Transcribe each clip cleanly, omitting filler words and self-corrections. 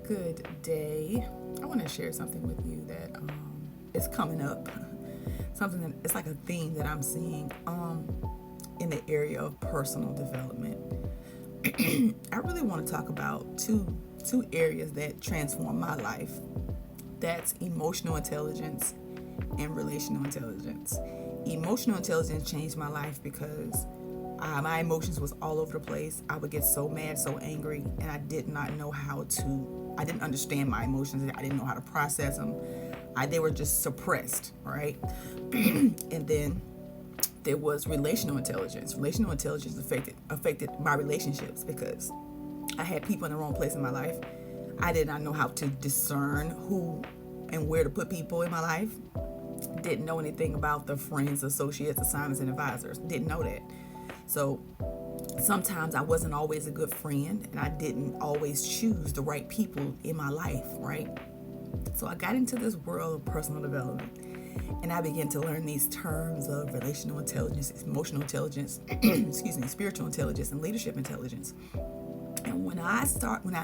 Good day. I want to share something with you that is coming up. Something that it's like a theme that I'm seeing in the area of personal development. I really want to talk about two areas that transform my life. That's emotional intelligence and relational intelligence. Emotional intelligence changed my life because my emotions was all over the place. I would get so mad, so angry, and I did not know how to. I didn't understand my emotions. I didn't know how to process them. They were just suppressed, right? And then there was relational intelligence. Relational intelligence affected my relationships because I had people in the wrong place in my life. I did not know how to discern who and where to put people in my life. Didn't know anything about the friends, associates, assignments, and advisors. Didn't know that. So sometimes I wasn't always a good friend, and I didn't always choose the right people in my life, right? So I got into this world of personal development, and I began to learn these terms of relational intelligence, emotional intelligence, spiritual intelligence, and leadership intelligence. And when I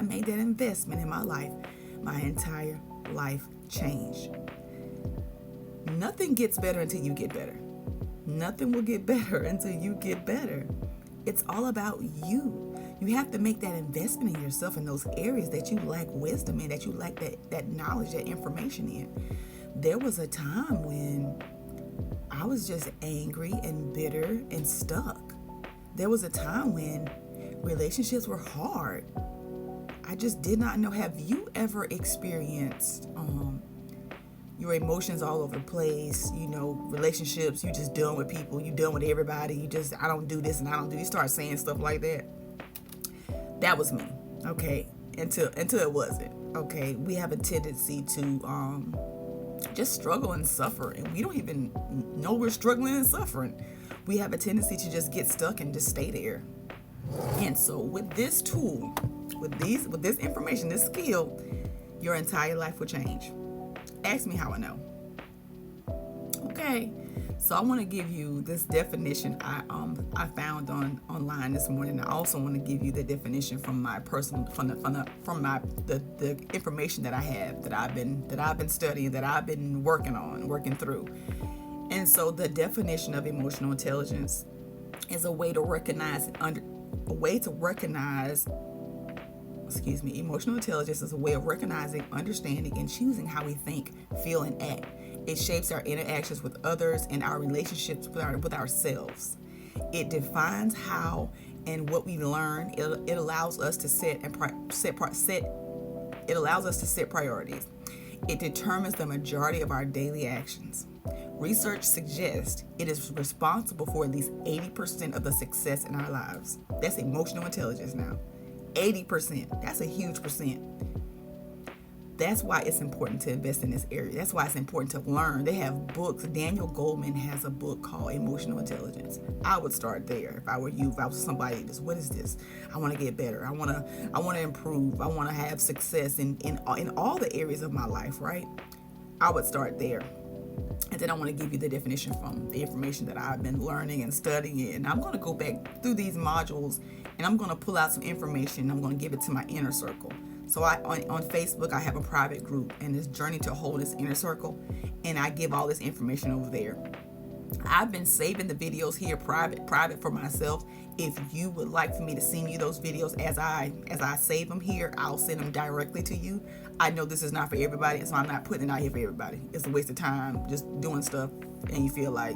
made that investment in my life, my entire life changed. Nothing gets better until you get better. Nothing will get better until you get better. It's all about you. You have to make that investment in yourself in those areas that you lack wisdom in, that you lack that knowledge, that information in. There was a time when I was just angry and bitter and stuck. There was a time when relationships were hard. I just did not know. Have you ever experienced your emotions all over the place, relationships, you just done with people, you done with everybody, I don't do this and I don't do, you start saying stuff like that. That was me, okay, until it wasn't, okay. We have a tendency to just struggle and suffer, and we don't even know we're struggling and suffering. We have a tendency to just get stuck and just stay there. And so with this tool, with this information, this skill, your entire life will change. Ask me how I know. Okay, so I want to give you this definition I found online this morning. I also want to give you the definition from my personal the information that I have that I've been studying, that I've been working through. And so the definition of emotional intelligence is a way to recognize emotional intelligence is a way of recognizing, understanding, and choosing how we think, feel, and act. It shapes our interactions with others and our relationships with ourselves. It defines how and what we learn. It allows us to set priorities. It determines the majority of our daily actions. Research suggests it is responsible for at least 80% of the success in our lives. That's emotional intelligence now. 80%. That's a huge percent. That's why it's important to invest in this area. That's why it's important to learn. They have books. Daniel Goleman has a book called Emotional Intelligence. I would start there if I were you. If I was somebody, what is this? I want to get better. I want to improve. I want to have success in all the areas of my life, right? I would start there. And then I want to give you the definition from the information that I've been learning and studying. And I'm going to go back through these modules, and I'm going to pull out some information. I'm going to give it to my inner circle. So on Facebook, I have a private group, and this Journey to Wholeness Inner Circle, and I give all this information over there. I've been saving the videos here private for myself. If you would like for me to send you those videos as I save them here, I'll send them directly to you. I know this is not for everybody, so I'm not putting it out here for everybody. It's a waste of time just doing stuff and you feel like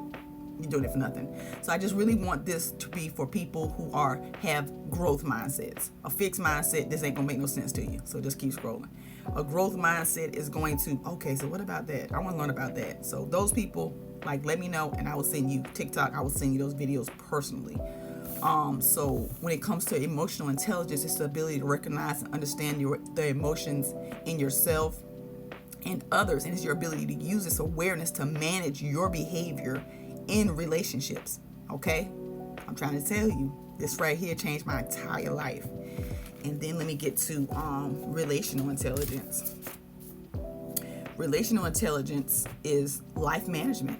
you're doing it for nothing. So I just really want this to be for people who have growth mindsets. A fixed mindset, this ain't gonna make no sense to you. So just keep scrolling. A growth mindset is going to, okay, so what about that? I want to learn about that. So those people, let me know, and I will send you TikTok. I will send you those videos personally. So when it comes to emotional intelligence, it's the ability to recognize and understand the emotions in yourself and others, and it's your ability to use this awareness to manage your behavior in relationships. Okay, I'm trying to tell you, this right here changed my entire life. And then let me get to relational intelligence. Relational intelligence is life management.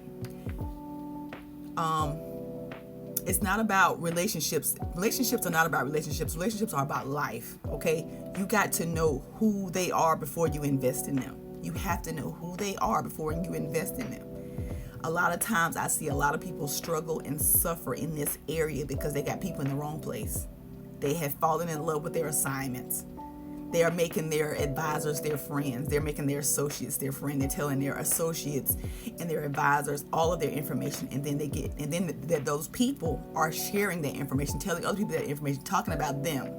It's not about relationships. Relationships are not about relationships. Relationships are about life, okay? You got to know who they are before you invest in them. You have to know who they are before you invest in them. A lot of times I see a lot of people struggle and suffer in this area because they got people in the wrong place. They have fallen in love with their assignments. They are making their advisors their friends. They're making their associates their friend. They're telling their associates and their advisors all of their information, and then those people are sharing that information, telling other people that information, talking about them.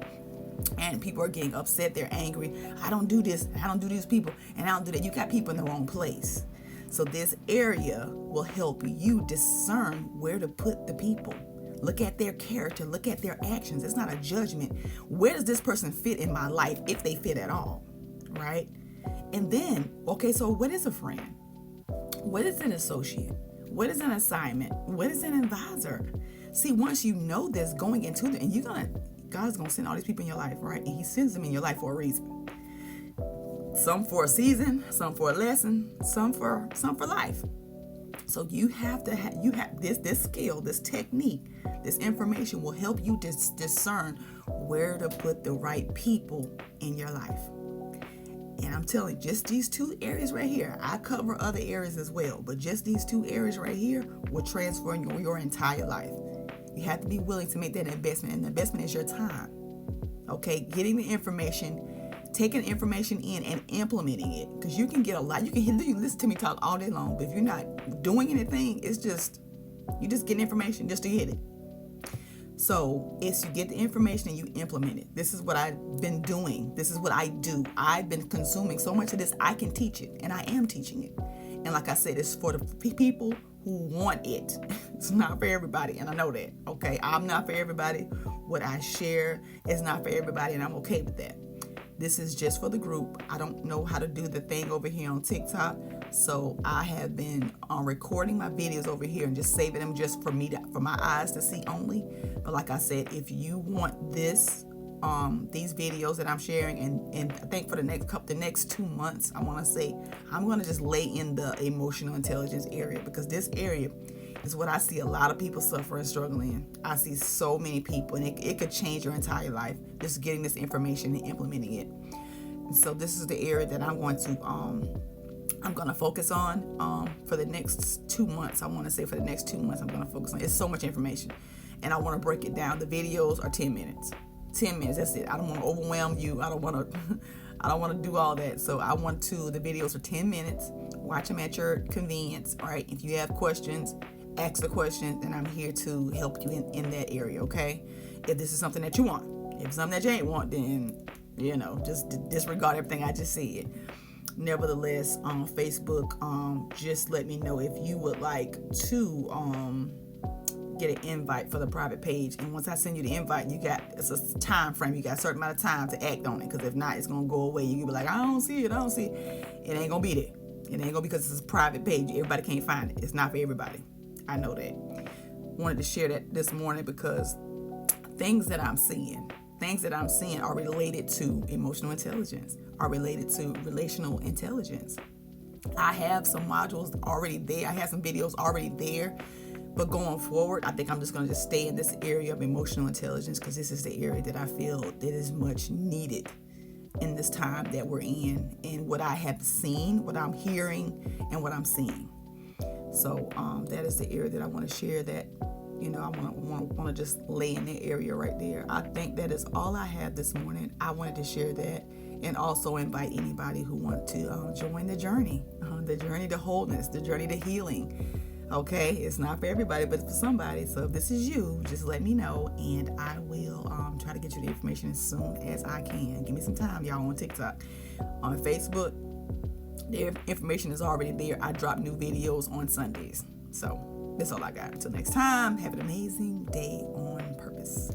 And people are getting upset. They're angry. I don't do this. I don't do these people. And I don't do that. You got people in the wrong place. So this area will help you discern where to put the people. Look at their character. Look at their actions. It's not a judgment. Where does this person fit in my life, if they fit at all? Right? And then, okay, so what is a friend? What is an associate? What is an assignment? What is an advisor? See, once you know this going into it, and God's going to send all these people in your life, right? And he sends them in your life for a reason. Some for a season, some for a lesson, some for life. So you have this skill, this technique, this information will help you discern where to put the right people in your life. And I'm telling you, just these two areas right here, I cover other areas as well, but just these two areas right here will transform your entire life. You have to be willing to make that investment, and the investment is your time. Okay, getting the information, taking information in and implementing it, because you can get a lot. You can listen to me talk all day long, but if you're not doing anything, it's just you just get information just to get it. So it's you get the information and you implement it. This is what I've been doing. This is what I do. I've been consuming so much of this. I can teach it, and I am teaching it. And like I said, it's for the people who want it. It's not for everybody, and I know that. Okay, I'm not for everybody. What I share is not for everybody, and I'm okay with that. This is just for the group. I don't know how to do the thing over here on TikTok, so I have been recording my videos over here and just saving them just for me, for my eyes to see only. But like I said, if you want these videos that I'm sharing, and I think for the next 2 months, I'm going to just lay in the emotional intelligence area, because this area is what I see a lot of people suffer and struggle in. I see so many people, and it could change your entire life, just getting this information and implementing it. And so this is the area that I'm going to focus on for the next 2 months. I want to say for the next 2 months, I'm going to focus on. It's so much information, and I want to break it down. The videos are 10 minutes. 10 minutes, that's it. I don't want to overwhelm you. I don't want to do all that. So the videos are 10 minutes. Watch them at your convenience. All right. If you have questions, ask the questions, and I'm here to help you in that area. Okay. If this is something that you want, if it's something that you ain't want, then, just disregard everything I just said. Nevertheless, on Facebook, just let me know if you would like to, get an invite for the private page, and once I send you the invite, it's a time frame. You got a certain amount of time to act on it, because if not, it's gonna go away. You can be like, I don't see it. It ain't gonna be there. It ain't gonna be, because it's a private page. Everybody can't find it. It's not for everybody. I know that. Wanted to share that this morning, because things that I'm seeing are related to emotional intelligence, are related to relational intelligence. I have some modules already there. I have some videos already there. But going forward, I think I'm just going to stay in this area of emotional intelligence, because this is the area that I feel that is much needed in this time that we're in, and what I have seen, what I'm hearing, and what I'm seeing. So that is the area that I want to share that, I want to just lay in that area right there. I think that is all I have this morning. I wanted to share that, and also invite anybody who wants to join the journey to wholeness, the journey to healing. Okay, it's not for everybody, but it's for somebody. So if this is you, just let me know, and I will try to get you the information as soon as I can. Give me some time, y'all, on TikTok. On Facebook, the information is already there. I drop new videos on Sundays. So that's all I got. Until next time, have an amazing day on purpose.